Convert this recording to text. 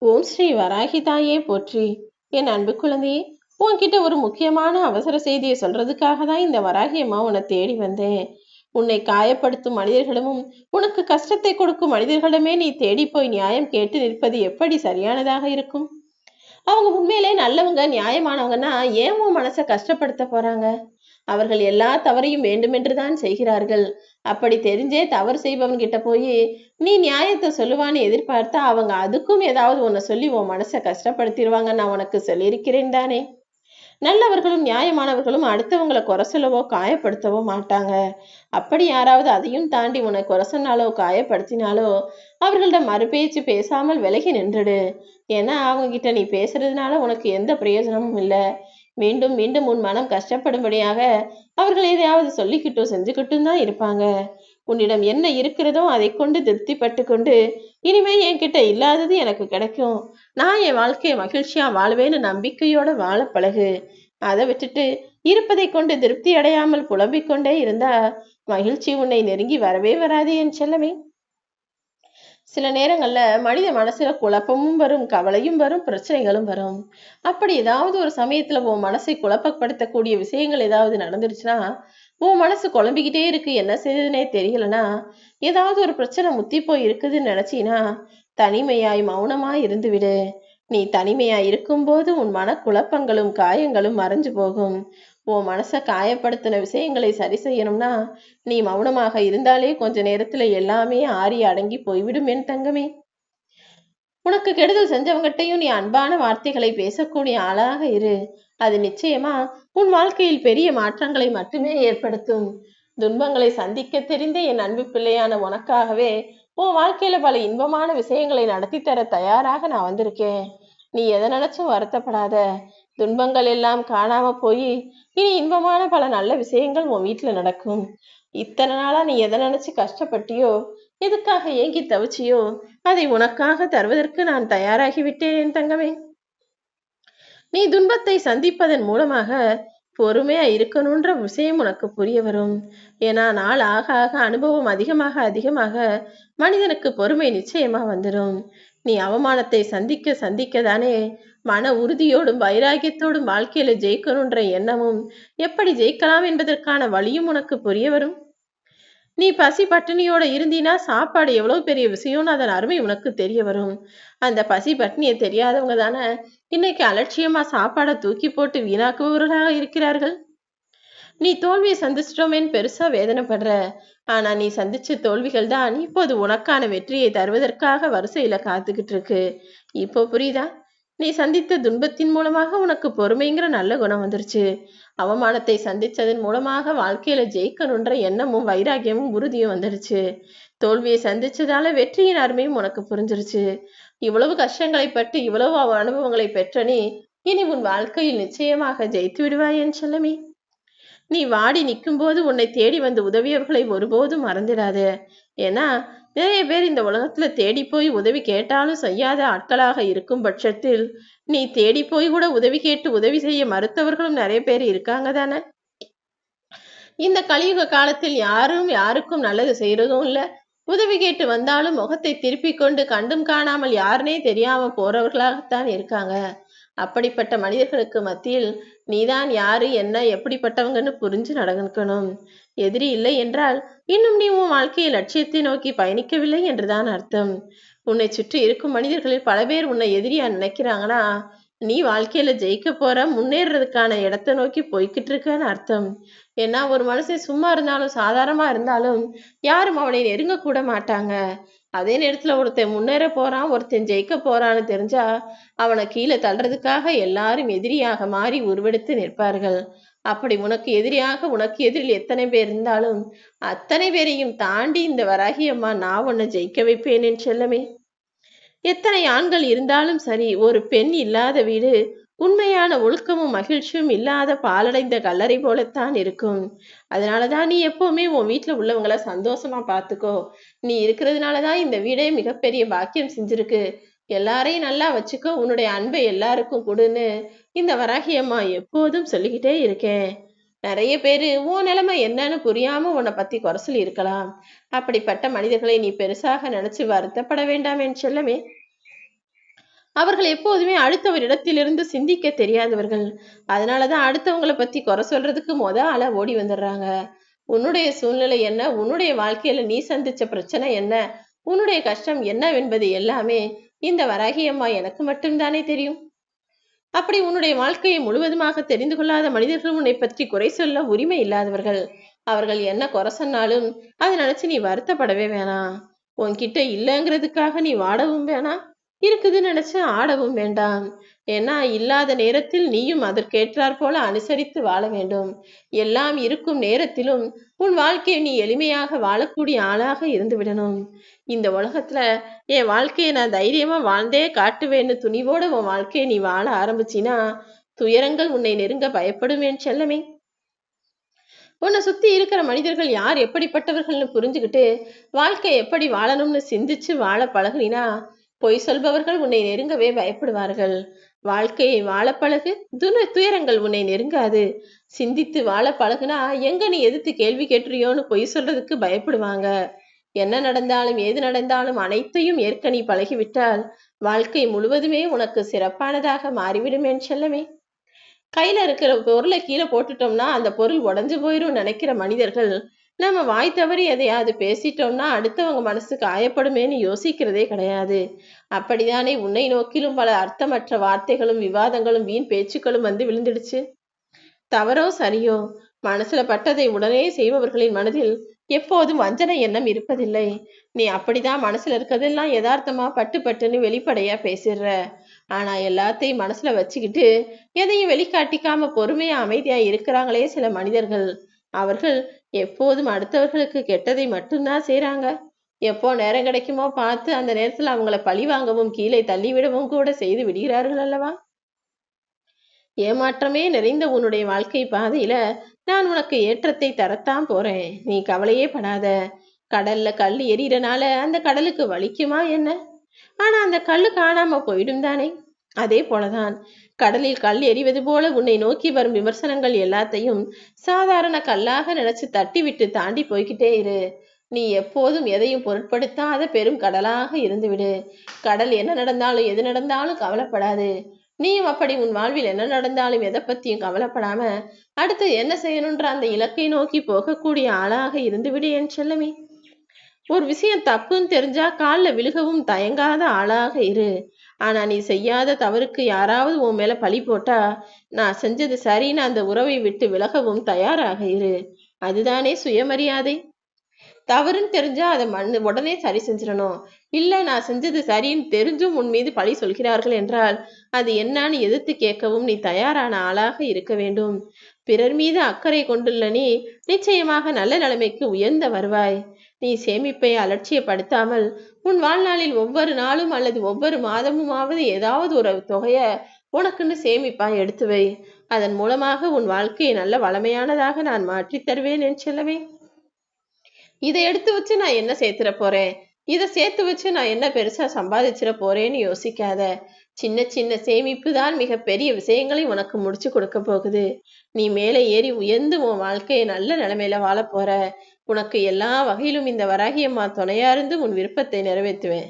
ஓம் ஸ்ரீ வராகி தாயே போற்றி. என் அன்பு குழந்தையே, உன்கிட்ட ஒரு முக்கியமான அவசர செய்தியை சொல்றதுக்காக தான் இந்த வராகி அம்மா உன்னை தேடி வந்தேன். உன்னை காயப்படுத்தும் மனிதர்களிடமும் உனக்கு கஷ்டத்தை கொடுக்கும் மனிதர்களிடமே நீ தேடி போய் நியாயம் கேட்டு நிற்பது எப்படி சரியானதாக இருக்கும்? அவங்க உண்மையிலே நல்லவங்க, நியாயமானவங்கன்னா ஏன் உன் மனசை கஷ்டப்படுத்த போறாங்க? அவர்கள் எல்லா தவறையும் வேண்டுமென்று தான் செய்கிறார்கள். அப்படி தெரிஞ்சே தவறு செய்பவன் கிட்ட போய் நீ நியாயத்தை சொல்லுவான்னு எதிர்பார்த்தா அவங்க அதுக்கும் ஏதாவது ஒண்ணு சொல்லி உன் மனசை கஷ்டப்படுத்திடுவாங்க. நான் உனக்கு சொல்லியிருக்கிறேன் தானே. நல்லவர்களும் நியாயமானவர்களும் அடுத்தவங்களை குறை சொல்லவோ காயப்படுத்தவோ மாட்டாங்க. அப்படி யாராவது அதையும் தாண்டி உன்னை குறை சொன்னாலோ காயப்படுத்தினாலோ அவர்கள்ட்ட மறுபேச்சு பேசாமல் விலகி நின்றுடு. ஏன்னா அவங்க கிட்ட நீ பேசுறதுனால உனக்கு எந்த பிரயோஜனமும் இல்லை. மீண்டும் மீண்டும் உன் மனம் கஷ்டப்படும்படியாக அவர்கள் எதையாவது சொல்லிக்கிட்டும் செஞ்சுக்கிட்டும் தான் இருப்பாங்க. உன்னிடம் என்ன இருக்கிறதோ அதை கொண்டு திருப்திப்பட்டு கொண்டு இனிமே என்கிட்ட இல்லாதது எனக்கு கிடைக்கும், நான் என் வாழ்க்கையை மகிழ்ச்சியா வாழ்வேன்னு நம்பிக்கையோட வாழ பழகு. அதை விட்டுட்டு இருப்பதை கொண்டு திருப்தி அடையாமல் புலம்பிக் கொண்டே இருந்தா மகிழ்ச்சி உன்னை நெருங்கி வரவே வராது என் செல்லமே. சில நேரங்கள்ல மனித மனசுல குழப்பமும் வரும், கவலையும் வரும், பிரச்சனைகளும் வரும். அப்படி ஏதாவது ஒரு சமயத்துல உன் மனசை குழப்பப்படுத்தக்கூடிய விஷயங்கள் ஏதாவது நடந்துருச்சுன்னா, உன் மனசு குழம்பிக்கிட்டே இருக்கு, என்ன செய்யுதுன்னே தெரியலனா, ஏதாவது ஒரு பிரச்சனை முத்தி போய் இருக்குதுன்னு நினைச்சீனா, தனிமையாய் மௌனமாய் இருந்து விடு. நீ தனிமையாய் இருக்கும்போது உன் மன குழப்பங்களும் காயங்களும் மறைஞ்சு போகும். உன் மனசை காயப்படுத்தின விஷயங்களை சரி செய்யணும்னா நீ மௌனமாக இருந்தாலே கொஞ்ச நேரத்துல எல்லாமே ஆறி அடங்கி போய்விடும் என் தங்கமே. உனக்கு கெடுதல் செஞ்சவங்ககிட்டையும் நீ அன்பான வார்த்தைகளை பேசக்கூடிய ஆளாக இரு. அது நிச்சயமா உன் வாழ்க்கையில் பெரிய மாற்றங்களை மட்டுமே ஏற்படுத்தும். துன்பங்களை சந்திக்க தெரிந்த என் அன்பு பிள்ளையான உனக்காகவே உன் வாழ்க்கையில பல இன்பமான விஷயங்களை நடத்தி தர தயாராக நான் வந்திருக்கேன். நீ எதை நினைச்சும் வருத்தப்படாத. துன்பங்கள் எல்லாம் காணாம போய் இனி இன்பமான பல நல்ல விஷயங்கள் உன் வீட்டுல நடக்கும். இத்தனை நாளா நீ எதை நினைச்சு கஷ்டப்பட்டியோ, எதுக்காக ஏங்கி தவிச்சியோ, அதை உனக்காக தருவதற்கு நான் தயாராகிவிட்டேன் என் தங்கமே. நீ துன்பத்தை சந்திப்பதன் மூலமாக பொறுமையா இருக்கணும்ன்ற விஷயம் உனக்கு புரிய வரும். ஏன்னா நாள் ஆக ஆக அனுபவம் அதிகமாக அதிகமாக மனிதனுக்கு பொறுமை நிச்சயமா வந்துடும். நீ அவமானத்தை சந்திக்க சந்திக்க தானே மன உறுதியோடும் வைராகியத்தோடும் வாழ்க்கையில ஜெயிக்கணுன்ற எண்ணமும் எப்படி ஜெயிக்கலாம் என்பதற்கான வழியும் உனக்கு புரிய வரும். நீ பசி பட்டினியோட இருந்தீனா சாப்பாடு எவ்வளவு பெரிய விஷயம்னு அதன் அருமை உனக்கு தெரிய வரும். அந்த பசி பட்டினியை தெரியாதவங்க தானே இன்னைக்கு அலட்சியமா சாப்பாடை தூக்கி போட்டு வீணாக்குபவர்களாக இருக்கிறார்கள். நீ தோல்வியை சந்திச்சிட்டோமேன்னு பெருசா வேதனைப்படுற. ஆனா நீ சந்திச்ச தோல்விகள் தான் இப்போது உனக்கான வெற்றியை தருவதற்காக வரிசையில காத்துக்கிட்டு இருக்கு. இப்போ புரியுதா? நீ சந்தித்த துன்பத்தின் மூலமாக உனக்கு பொறுமைங்கிற நல்ல குணம் வந்துருச்சு. அவமானத்தை சந்திச்சதன் மூலமாக வாழ்க்கையில ஜெயிக்கணுன்ற எண்ணமும் வைராகியமும் உறுதியும் வந்துடுச்சு. தோல்வியை சந்திச்சதால வெற்றியின் அருமையும் உனக்கு புரிஞ்சிருச்சு. இவ்வளவு கஷ்டங்களை பட்டு இவ்வளவு அனுபவங்களை பெற்ற நீ இனி உன் வாழ்க்கையில் நிச்சயமாக ஜெயித்து விடுவாய் என் செல்லமே. நீ வாடி நிற்கும் போது உன்னை தேடி வந்து உதவியவர்களை ஒருபோதும் மறந்துடாத. ஏன்னா நிறைய பேர் இந்த உலகத்துல தேடி போய் உதவி கேட்டாலும் செய்யாத ஆட்களாக இருக்கும் பட்சத்தில் நீ தேடி போய் கூட உதவி கேட்டு உதவி செய்ய மறுத்தவர்களும் நிறைய பேர் இருக்காங்க தானே. இந்த கலியுக காலத்தில் யாரும் யாருக்கும் நல்லது செய்யறதும் இல்ல, உதவி கேட்டு வந்தாலும் முகத்தை திருப்பிக் கொண்டு கண்டும் காணாமல் யாருனே தெரியாம போறவர்களாகத்தான் இருக்காங்க. அப்படிப்பட்ட மனிதர்களுக்கு மத்தியில் நீதான் யாரு என்ன எப்படிப்பட்டவங்கன்னு புரிஞ்சு நடக்கணும். எதிரி இல்லை என்றால் இன்னும் நீ உன் வாழ்க்கையை லட்சியத்தை நோக்கி பயணிக்கவில்லை என்றுதான் அர்த்தம். உன்னை சுற்றி இருக்கும் மனிதர்களில் பல பேர் உன்னை எதிரியா நினைக்கிறாங்கன்னா நீ வாழ்க்கையில ஜெயிக்க போற முன்னேறதுக்கான இடத்தை நோக்கி போய்கிட்டு இருக்கன்னு அர்த்தம். ஏன்னா ஒரு மனுஷன் சும்மா இருந்தாலும் சாதாரணமா இருந்தாலும் யாரும் அவனை நெருங்க கூட மாட்டாங்க. அதே நேரத்துல ஒருத்தன் முன்னேற போறான், ஒருத்தன் ஜெயிக்க போறான்னு தெரிஞ்சா அவனை கீழே தள்ளுறதுக்காக எல்லாரும் எதிரியாக மாறி உருவெடுத்து நிற்பார்கள். அப்படி உனக்கு எதிரியாக உனக்கு எதிரில் எத்தனை பேர் இருந்தாலும் அத்தனை பேரையும் தாண்டி இந்த வராகி அம்மா நான் உன்னை ஜெயிக்க வைப்பேன் என் செல்லமே. எத்தனை ஆண்கள் இருந்தாலும் சரி, ஒரு பெண் இல்லாத வீடு உண்மையான ஒழுக்கமும் மகிழ்ச்சியும் இல்லாத பாலடைந்த கல்லறை போலத்தான் இருக்கும். அதனாலதான் நீ எப்பவுமே உன் வீட்டுல உள்ளவங்கள சந்தோஷமா பார்த்துக்கோ. நீ இருக்கிறதுனாலதான் இந்த வீடே மிகப்பெரிய பாக்கியம் செஞ்சிருக்கு. எல்லாரையும் நல்லா வச்சுக்கோ, உன்னுடைய அன்பை எல்லாருக்கும் கொடுன்னு இந்த வராகி அம்மா எப்போதும் சொல்லிக்கிட்டே இருக்கேன். நிறைய பேரு உன் நிலைமை என்னன்னு புரியாம உன்னை பத்தி குறை சொல்லி இருக்கலாம். அப்படிப்பட்ட மனிதர்களை நீ பெருசாக நினைச்சு வருத்தப்பட வேண்டாம் என் செல்லமே. அவர்கள் எப்போதுமே அடுத்தவரிடத்திலிருந்து சிந்திக்க தெரியாதவர்கள். அதனாலதான் அடுத்தவங்களை பத்தி குறை சொல்றதுக்கு ஆளா ஓடி வந்துடுறாங்க. உன்னுடைய சூழ்நிலை என்ன, உன்னுடைய வாழ்க்கையில நீ சந்திச்ச பிரச்சனை என்ன, உன்னுடைய கஷ்டம் என்னவென்பது எல்லாமே இந்த வராகி அம்மா எனக்கு மட்டும்தானே தெரியும். அப்படி உன்னுடைய வாழ்க்கையை முழுவதுமாக தெரிந்து கொள்ளாத மனிதர்கள் உன்னை பற்றி குறை சொல்ல உரிமை இல்லாதவர்கள். அவர்கள் என்ன குறை சொன்னாலும் அதை நினைச்சு நீ வருத்தப்படவே வேணாம். உன்கிட்ட இல்லைங்கிறதுக்காக நீ வாடவும் வேணாம், இருக்குதுன்னு நினைச்சு ஆடவும் வேண்டாம். ஏன்னா இல்லாத நேரத்தில் நீயும் அதற்கேற்றாற் போல அனுசரித்து வாழ வேண்டும். எல்லாம் இருக்கும் நேரத்திலும் உன் வாழ்க்கையை நீ எளிமையாக வாழக்கூடிய ஆளாக இருந்து விடணும். இந்த உலகத்துல என் வாழ்க்கையை நான் தைரியமா வாழ்ந்தே காட்டுவேன்னு துணிவோட உன் வாழ்க்கையை நீ வாழ ஆரம்பிச்சினா துயரங்கள் உன்னை நெருங்க பயப்படும் என் செல்லமே. உன்னை சுத்தி இருக்கிற மனிதர்கள் யார் எப்படிப்பட்டவர்கள்னு புரிஞ்சுக்கிட்டு வாழ்க்கை எப்படி வாழணும்னு சிந்திச்சு வாழ பழகினா பொய் சொல்பவர்கள் உன்னை நெருங்கவே பயப்படுவார்கள். வாழ்க்கையை வாழ பழகு, துயரங்கள் உன்னை நெருங்காது. சிந்தித்து வாழ பழகுனா எங்க நீ எதிர்த்து கேள்வி கேட்டுறியோன்னு பொய் சொல்றதுக்கு பயப்படுவாங்க. என்ன நடந்தாலும் ஏது நடந்தாலும் அனைத்தையும் ஏற்க நீ பழகிவிட்டால் வாழ்க்கை முழுவதுமே உனக்கு சிறப்பானதாக மாறிவிடும் என் செல்லமே. கையில இருக்கிற பொருளை கீழே போட்டுட்டோம்னா அந்த பொருள் உடஞ்சு போயிரும் நினைக்கிற மனிதர்கள் நம்ம வாய் தவறி எதையாவது பேசிட்டோம்னா அடுத்தவங்க மனசு காயப்படுமேன்னு யோசிக்கிறதே கிடையாது. அப்படித்தானே உன்னை நோக்கிலும் பல அர்த்தமற்ற வார்த்தைகளும் விவாதங்களும் வீண் பேச்சுக்களும் வந்து விழுந்துடுச்சு. தவறோ சரியோ மனசுல பட்டதை உடனே செய்பவர்களின் மனதில் எப்போதும் வஞ்சனை எண்ணம் இருப்பதில்லை. நீ அப்படிதான் மனசுல இருக்கிறதெல்லாம் யதார்த்தமா பட்டு பட்டுன்னு வெளிப்படையா பேசிடுற. ஆனா எல்லாத்தையும் மனசுல வச்சுக்கிட்டு எதையும் வெளிக்காட்டிக்காம பொறுமையா அமைதியா இருக்கிறாங்களே சில மனிதர்கள், அவர்கள் எப்போதும் அடுத்தவர்களுக்கு கெட்டதை மட்டும்தான் செய்றாங்க. எப்போ நேரம் கிடைக்குமோ பார்த்து அந்த நேரத்துல அவங்கள பழி வாங்கவும் கீழே தள்ளிவிடவும் கூட செய்து விடுகிறார்கள் அல்லவா. ஏமாற்றமே நிறைந்த உன்னுடைய வாழ்க்கை பாதையில நான் உனக்கு ஏற்றத்தை தரத்தான் போறேன். நீ கவலையே படாத. கடல்ல கல் எரியறனால அந்த கடலுக்கு வலிக்குமா என்ன? ஆனா அந்த கல்லு காணாம போயிடும் தானே. அதே போலதான் கடலில் கல் எறிவது போல உன்னை நோக்கி வரும் விமர்சனங்கள் எல்லாத்தையும் சாதாரண கல்லாக நினைச்சு தட்டி விட்டு தாண்டி போய்கிட்டே இரு. நீ எப்போதும் எதையும் பொருட்படுத்தாத பெரும் கடலாக இருந்துவிடு. கடல் என்ன நடந்தாலும் எது நடந்தாலும் கவலைப்படாது. நீயும் அப்படி உன் வாழ்வில் என்ன நடந்தாலும் எதை பத்தியும் கவலைப்படாம அடுத்து என்ன செய்யணுன்ற அந்த இலக்கை நோக்கி போகக்கூடிய ஆளாக இருந்துவிடு என் செல்லமே. ஒரு விஷயம் தப்புன்னு தெரிஞ்சா காலில் விழுகவும் தயங்காத ஆளாக இரு. ஆனா நீ செய்யாத தவறுக்கு யாராவது உன் மேல பழி போட்டா நான் செஞ்சது சரின்னு அந்த உறவை விட்டு விலகவும் தயாராக இரு. அதுதானே சுயமரியாதை. தவறுன்னு தெரிஞ்சா அதை உடனே சரி செஞ்சிடணும். இல்ல நான் செஞ்சது சரின்னு தெரிஞ்சும் உன் மீது பழி சொல்கிறார்கள் என்றால் அது என்னன்னு எதிர்த்து கேட்கவும் நீ தயாரான ஆளாக இருக்க வேண்டும். பிறர் மீது அக்கறை கொண்டுள்ள நீ நிச்சயமாக நல்ல நிலைமைக்கு உயர்ந்த வருவாய். நீ சேமிப்பை அலட்சியப்படுத்தாமல் உன் வாழ்நாளில் ஒவ்வொரு நாளும் அல்லது ஒவ்வொரு மாதமுமாவது ஏதாவது ஒரு தொகையை உனக்குன்னு சேமிப்பாய் எடுத்து வை. அதன் மூலமாக உன் வாழ்க்கையை நல்ல வளமையானதாக நான் மாற்றித் தருவேன் என் செல்லவே. இதை எடுத்து வச்சு நான் என்ன சேர்த்துட போறேன், இதை சேர்த்து வச்சு நான் என்ன பெருசா சம்பாதிச்சிட போறேன்னு யோசிக்காத. சின்ன சின்ன சேமிப்பு தான் மிகப்பெரிய விஷயங்களை உனக்கு முடிச்சு கொடுக்க போகுது. நீ மேலே ஏறி உயர்ந்து உன் வாழ்க்கையை நல்ல நிலைமையில வாழ போற. உனக்கு எல்லா வகையிலும் இந்த வராகியம்மா துணையா இருந்து உன் விருப்பத்தை நிறைவேற்றுவேன்.